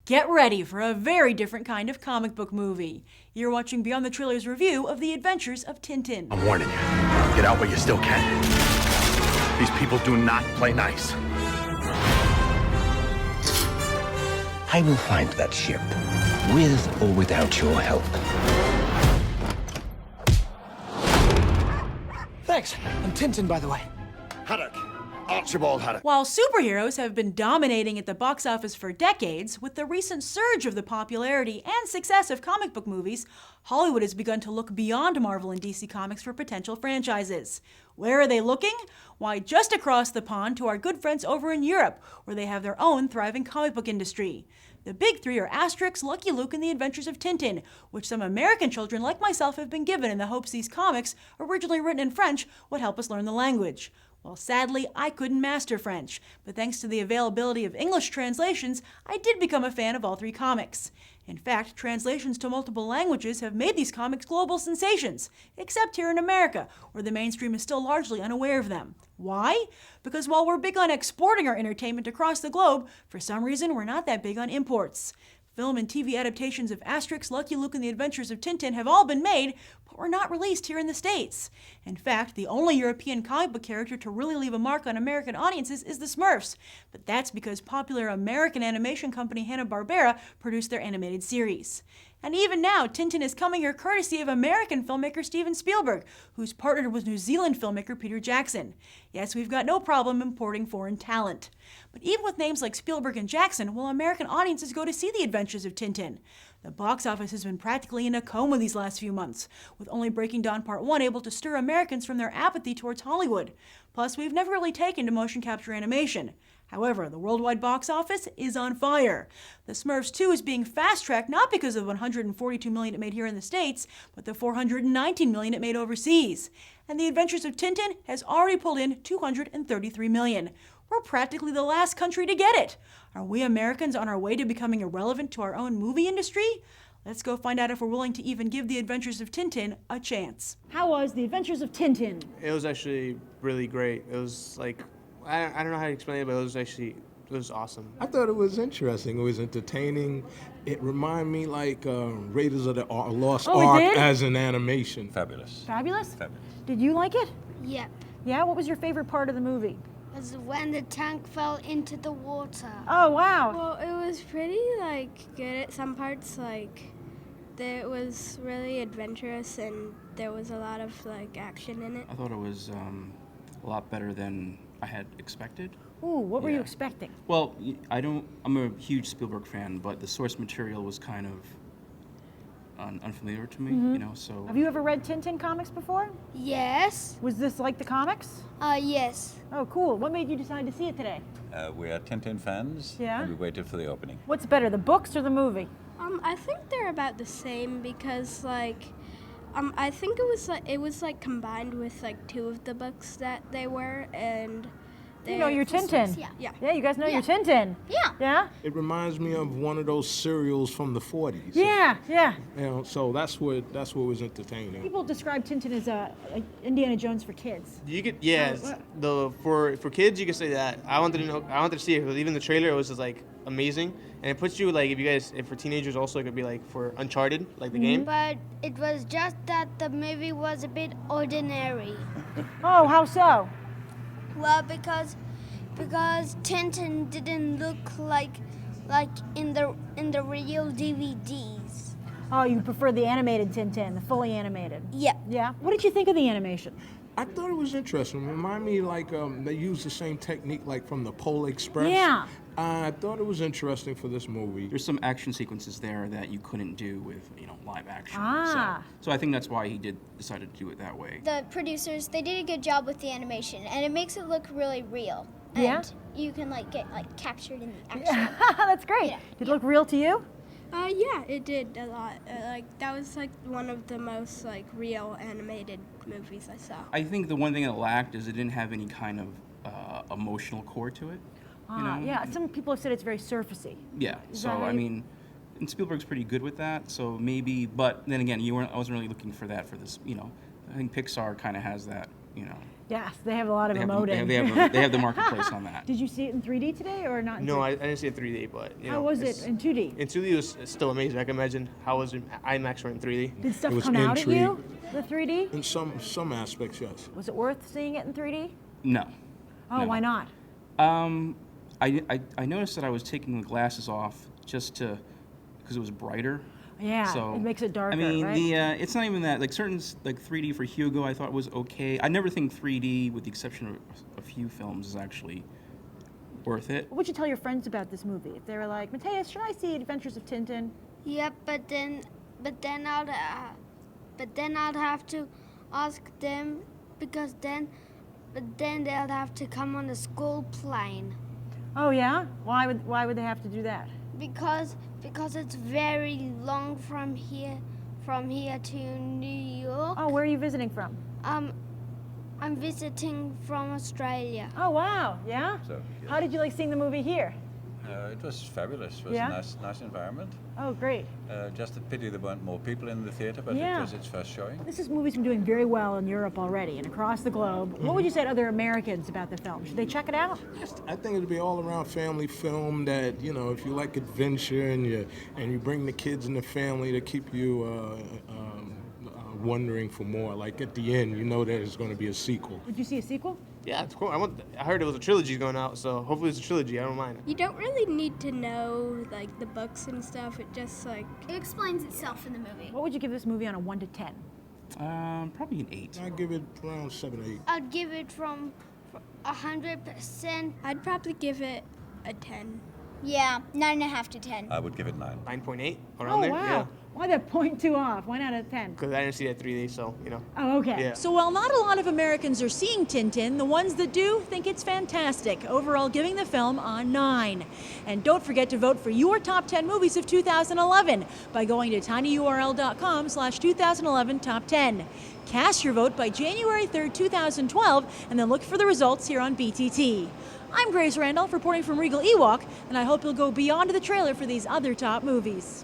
Get ready for a very different kind of comic book movie. You're watching Beyond the Trailers review of The Adventures of Tintin. I'm warning you. Get out while you still can. These people do not play nice. I will find that ship, with or without your help. Thanks. I'm Tintin, by the way. Haddock. Archibald Haddock. While superheroes have been dominating at the box office for decades, with the recent surge of the popularity and success of comic book movies, Hollywood has begun to look beyond Marvel and DC Comics for potential franchises. Where are they looking? Why, just across the pond to our good friends over in Europe, where they have their own thriving comic book industry. The big three are Asterix, Lucky Luke, and The Adventures of Tintin, which some American children like myself have been given in the hopes these comics, originally written in French, would help us learn the language. Well, sadly, I couldn't master French, but thanks to the availability of English translations, I did become a fan of all three comics. In fact, translations to multiple languages have made these comics global sensations, except here in America, where the mainstream is still largely unaware of them. Why? Because while we're big on exporting our entertainment across the globe, for some reason we're not that big on imports. Film and TV adaptations of Asterix, Lucky Luke, and The Adventures of Tintin have all been made, but were not released here in the States. In fact, the only European comic book character to really leave a mark on American audiences is the Smurfs, but that's because popular American animation company Hanna-Barbera produced their animated series. And even now, Tintin is coming here courtesy of American filmmaker Steven Spielberg, who's partnered with New Zealand filmmaker Peter Jackson. Yes, we've got no problem importing foreign talent. But even with names like Spielberg and Jackson, will American audiences go to see The Adventures of Tintin? The box office has been practically in a coma these last few months, with only Breaking Dawn Part 1 able to stir Americans from their apathy towards Hollywood. Plus, we've never really taken to motion capture animation. However, the worldwide box office is on fire. The Smurfs 2 is being fast-tracked not because of the $142 million it made here in the States, but the $419 million it made overseas. And The Adventures of Tintin has already pulled in $233 million. We're practically the last country to get it. Are we Americans on our way to becoming irrelevant to our own movie industry? Let's go find out if we're willing to even give The Adventures of Tintin a chance. How was The Adventures of Tintin? It was actually really great. It was like, I don't know how to explain it, but it was awesome. I thought it was interesting. It was entertaining. It reminded me like Raiders of the Lost Ark as an animation. Fabulous. Fabulous? Fabulous. Did you like it? Yep. Yeah? What was your favorite part of the movie? Was when the tank fell into the water. Oh, wow. Well, it was pretty, good at some parts, it was really adventurous and there was a lot of, action in it. I thought it was a lot better than I had expected. Ooh, what were you expecting? Well, I'm a huge Spielberg fan, but the source material was kind of unfamiliar to me, so. Have you ever read Tintin comics before? Yes. Was this like the comics? Yes. Oh, cool. What made you decide to see it today? We are Tintin fans, and we waited for the opening. What's better, the books or the movie? I think they're about the same because, I think it was combined with, two of the books that they were, and you know your Tintin. Yeah. Yeah, you guys know your Tintin. Yeah. Yeah? It reminds me of one of those serials from the 40s. Yeah. So that's what was entertaining. People describe Tintin as Indiana Jones for kids. You could, for kids you could say that. I wanted to see it because even the trailer was just amazing, and it puts you if for teenagers also it could be for Uncharted, the game. But it was just that the movie was a bit ordinary. Oh, how so? Well, because Tintin didn't look like in the real DVDs. Oh, you prefer the animated Tintin, the fully animated? Yeah. Yeah? What did you think of the animation? I thought it was interesting. It reminded me they used the same technique from the Polar Express. Yeah. I thought it was interesting for this movie. There's some action sequences there that you couldn't do with, live action. Ah. So I think that's why he decided to do it that way. The producers, they did a good job with the animation, and it makes it look really real. Yeah? And you can, get, captured in the action. That's great. Yeah. Did it look real to you? Yeah, it did a lot. That was, one of the most, real animated movies I saw. I think the one thing it lacked is it didn't have any kind of emotional core to it. Yeah, some people have said it's very surfacey. Yeah, and Spielberg's pretty good with that, so maybe, but then again, I wasn't really looking for that for this, I think Pixar kind of has that, you know. Yes, they have a lot of They emoting. have the marketplace on that. Did you see it in 3D today or not? No, I didn't see it 3D, but you know. How was it in 2D? In 2D, it was still amazing. I can imagine how was it IMAX or in 3D. Did stuff It was come out at you? intrigue. The 3D? In some aspects, yes. Was it worth seeing it in 3D? No. Oh, No. why not? I noticed that I was taking the glasses off just because it was brighter. Yeah, So, it makes it darker, I mean, right? it's not even that. Like certain, like 3D for Hugo, I thought was okay. I never think 3D, with the exception of a few films, is actually worth it. What would you tell your friends about this movie? If they were like, Mateus, should I see Adventures of Tintin? Yep, but then I'd have to ask them but then they'll have to come on the school plane. Oh yeah? Why would they have to do that? Because it's very long from here to New York. Oh, where are you visiting from? I'm visiting from Australia. Oh wow, yeah? So, yeah. How did you like seeing the movie here? It was fabulous. It was Yeah? a nice environment. Oh great. Just a pity there weren't more people in the theater, but Yeah. it was its first showing. This movie's been doing very well in Europe already and across the globe. What would you say to other Americans about the film? Should they check it out? I think it'd be all around family film that, you know, if you like adventure and you bring the kids and the family to keep you wondering for more. Like at the end, you know there's going to be a sequel. Would you see a sequel? Yeah, it's cool. I heard it was a trilogy going out, so hopefully it's a trilogy. I don't mind. You don't really need to know like the books and stuff. It just like It explains itself in the movie. What would you give this movie on a 1 to 10? Probably an 8. I give it around 7 or 8. I'd give it from 100%. I'd probably give it a 10. Yeah, 9.5 to 10. I would give it 9. 9.8 around Oh there. wow. Yeah. Why that 0.2 off? 1 out of 10? Because I didn't see that 3D, so you know. Oh, okay. Yeah. So while not a lot of Americans are seeing Tintin, the ones that do think it's fantastic, overall giving the film a 9. And don't forget to vote for your top 10 movies of 2011 by going to tinyurl.com/2011 top 10. Cast your vote by January 3rd, 2012, and then look for the results here on BTT. I'm Grace Randolph reporting from Regal Ewok, and I hope you'll go beyond the trailer for these other top movies.